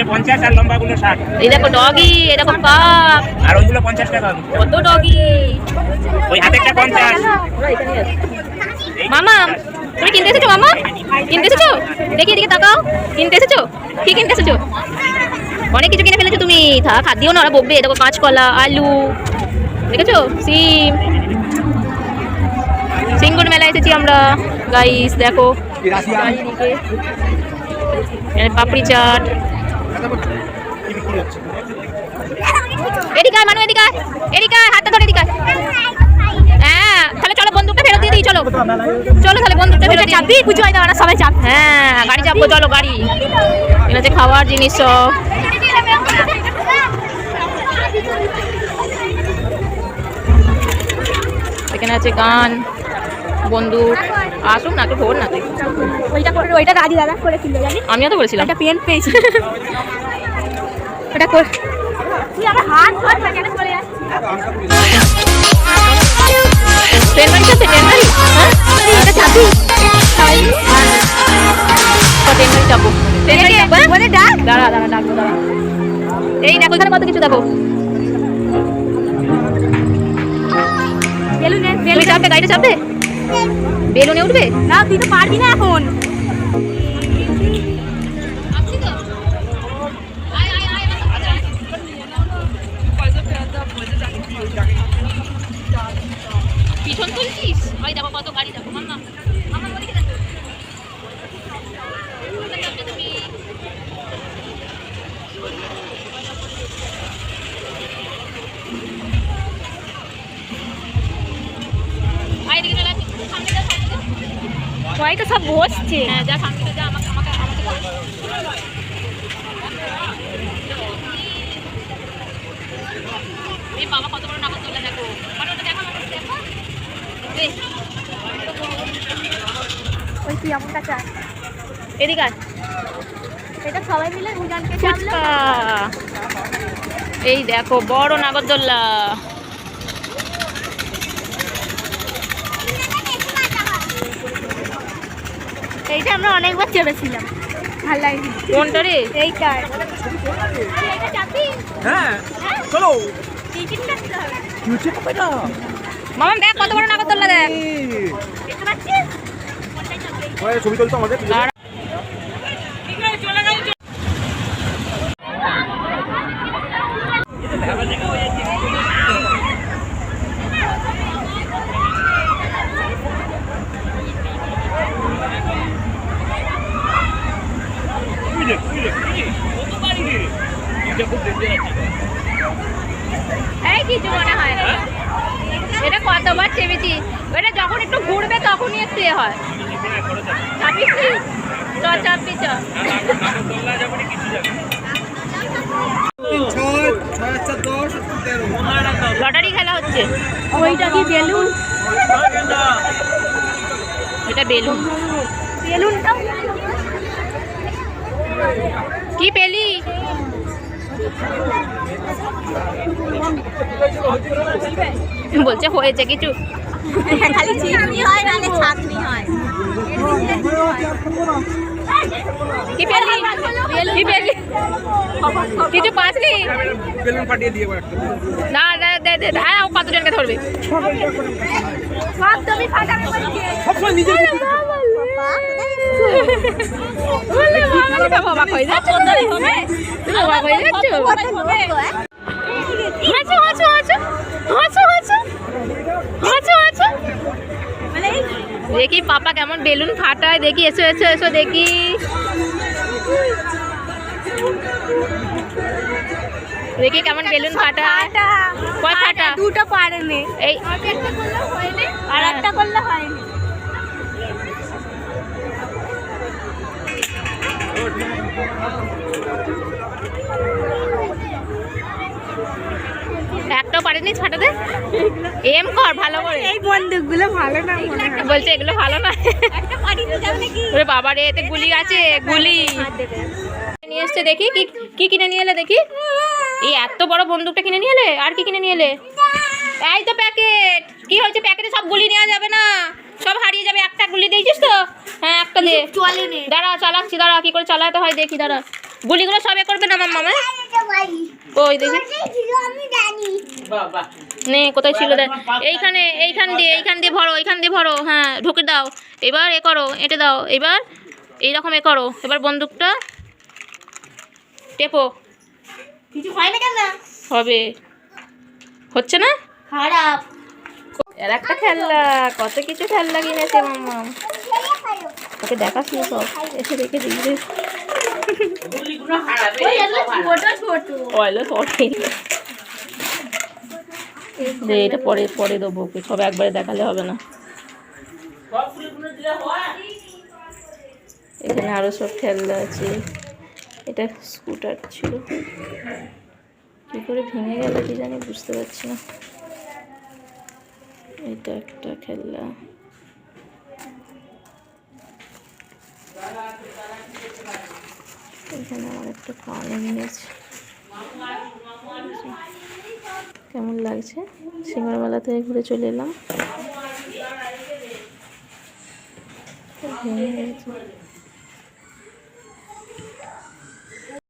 এদিকে 50 আর লম্বাগুলো 60। এই দেখো ডগি, এই দেখো কাক, আর ওইগুলো 50 টাকা। কত ডগি। ওই হাতেরটা 50। মামা তুমি কিনতে এসেছো? মামা কিনতে এসেছো? দেখি এদিকে তাকাও, কিনতে এসেছো? কি কিনতে এসেছো? অনেক কিছু কিনে ফেলেছো তুমি। থাক, হাত দিও না, ওরা বকবে। দেখো কাঁচকলা, আলু, দেখেছো সিম। সিঙ্গুর মেলা এসেছি আমরা গাইস। দেখো পাপড়ি চাট। এদিকে মানু, এদিকে এদিকে হাতটা ধরে এদিকে। হ্যাঁ তাহলে চলো বন্দুকটা ফেরত দিয়ে দিই। চলো চলো তাহলে বন্দুকটা ফেরত দিয়ে চাপবি। পুজো হয় না সবাই চাপ। হ্যাঁ গাড়ি চাপবো, চলো গাড়ি। এটা হচ্ছে খাওয়ার জিনিস সব। এখানে আছে গান, বন্দুক। আসুক না, তো ভোর না তুই। ওইটা রাজি দাদা করেছিল জানি। আমিও তো করেছিলাম। একটা পেন পেয়েছি। ওটা কর। তুই আমার হাত ধর না, কেন চলে যাচ্ছিস? ট্রেন গাড়ি চাপতে, ট্রেন গাড়ি। হ্যাঁ এটা চাপবি। ট্রেন গাড়ি চাপবো, ট্রেন গাড়ি চাপবো। বলে ডাক। দাঁড়া দাঁড়া ডাকবো, দাঁড়া। এই দেখো এখানে কত কিছু দেখো। বেলুনে তুমি চাপবে, গাড়িটা চাপবে, বেলুনে উঠবে। না, তুই তো পারবি না এখন। পিছন তুলছিস? ওই দেখো কত গাড়ি, দেখো মাম্মা, মাম্মা ওদিকে দেখো। তুমি আইদিকে চলে আসি, সামনে যা, সামনে যা। সবাই তো সব বসছে। হ্যাঁ যা, সামনে যা, আমাকে আমাকে আমাকে বল। এই বাবা কত বড় নাগরদোল্লা দেখো। মানে ওটা দেখো, আমাকে দেখো। এই ওই তুই এমনটা চাস। এদিকে আয়। এটা সবাই মিলে দুজনকে ফুচকা। এই দেখো বড় নাগরদোল্লা। এইটা আমরা অনেকবার চেপেছিলাম, ভালো লাগে। কোনটা রে? এইটা এইটা চাপি। হ্যাঁ চলো। টিকিট কাটতে হবে। কিউচে কয়টা? মামা দেখ কত বড় নাগরদোল্লা দেখ। দেখতে পাচ্ছিস? ওই ছবি তুলতো আমাদের। এই কিছু মনে হয় না। এটা কতবার চেপেছি। এটা যখন একটু ঘুরবে তখনই একটু এ হয়। চাপিস কি? চ চাপবি চ। লটারি খেলা হচ্ছে। ওইটা কি বেলুন? এটা বেলুন। বেলুনটাও কি পেলি? বলছে হয়েছে কিছু। খালি চিনি হয় না, ছাকনি হয়। কি পেলি? কি পেলি? কিছু পাসনি? বেলুন ফাটিয়ে দিয়ে একটা। না না দে দে। হ্যাঁ ও কতজনকে ধরবে? সব তুমি ফাটাবে বলছে। সবসময় নিজে বলে বাবা কই যাচ্ছ? তুমি বাবা কই যাচ্ছ? হাসো হাসো হাসো হাসো হাসো হাসো হাসো। দেখি পাপা কেমন বেলুন ফাটায়। দেখি, এসো এসো এসো দেখি। দেখি কেমন বেলুন ফাটায়। কয় ফাটা? দুটো পারেনি। এই একটা করলে হয়নি, আর একটা করলে হয়নি। একটাও পারেনি ফাটাতে। এম কর ভালো করে। এই বন্দুকগুলো ভালো না মনে হয়। বলছে এগুলো ভালো না। একটা পারিনি যাবে নাকি? ওরে বাবা রে, এতে গুলি আছে, গুলি নিয়ে এসছে। দেখি কি কি কিনে নিয়ে এলে দেখি। এই এত বড় বন্দুকটা কিনে নিয়ে এলে। আর কি কিনে নিয়ে এলে? এই তো প্যাকেট। কি হয়েছে প্যাকেটে? সব গুলি নেওয়া যাবে না, সব হারিয়ে যাবে। একটা গুলি দিয়েছিস তো? হ্যাঁ একটা দে। চলে নে। দাঁড়া চালাচ্ছি, দাঁড়া কি করে চালাতে হয় দেখি, দাঁড়া। গুলিগুলো সবে করবে না আমার মামা। ওই দেখি নে কোথায় ছিল এইখানে, এইখান দিয়ে ভরো, এইখান দিয়ে ভরো। হ্যাঁ ঢুকে দাও। এবার এ করো, এঁটে দাও। এবার এইরকম এ করো। এবার বন্দুকটা টেপো। কিছু হয় না কেন? হবে, হচ্ছে না? খারাপ। এর একটা খেলনা, কত কিছু খেলনা কিনেছে মাম্মা। ওকে দেখাচ্ছি সব, এসে দেখে দিবি। এটা পরে পরে দেবো, ওকে সব একবারে দেখালে হবে না। এখানে আরো সব খেলনা আছে। এটা স্কুটার ছিল, কি করে ভেঙে গেল কি জানি, বুঝতে পারছি না। এটা একটা খেলনা। এখানে আমার একটা কানের নিয়েছে, কেমন লাগছে। সিঙ্গারমেলা থেকে ঘুরে চলে এলাম, ভেঙে গেছে।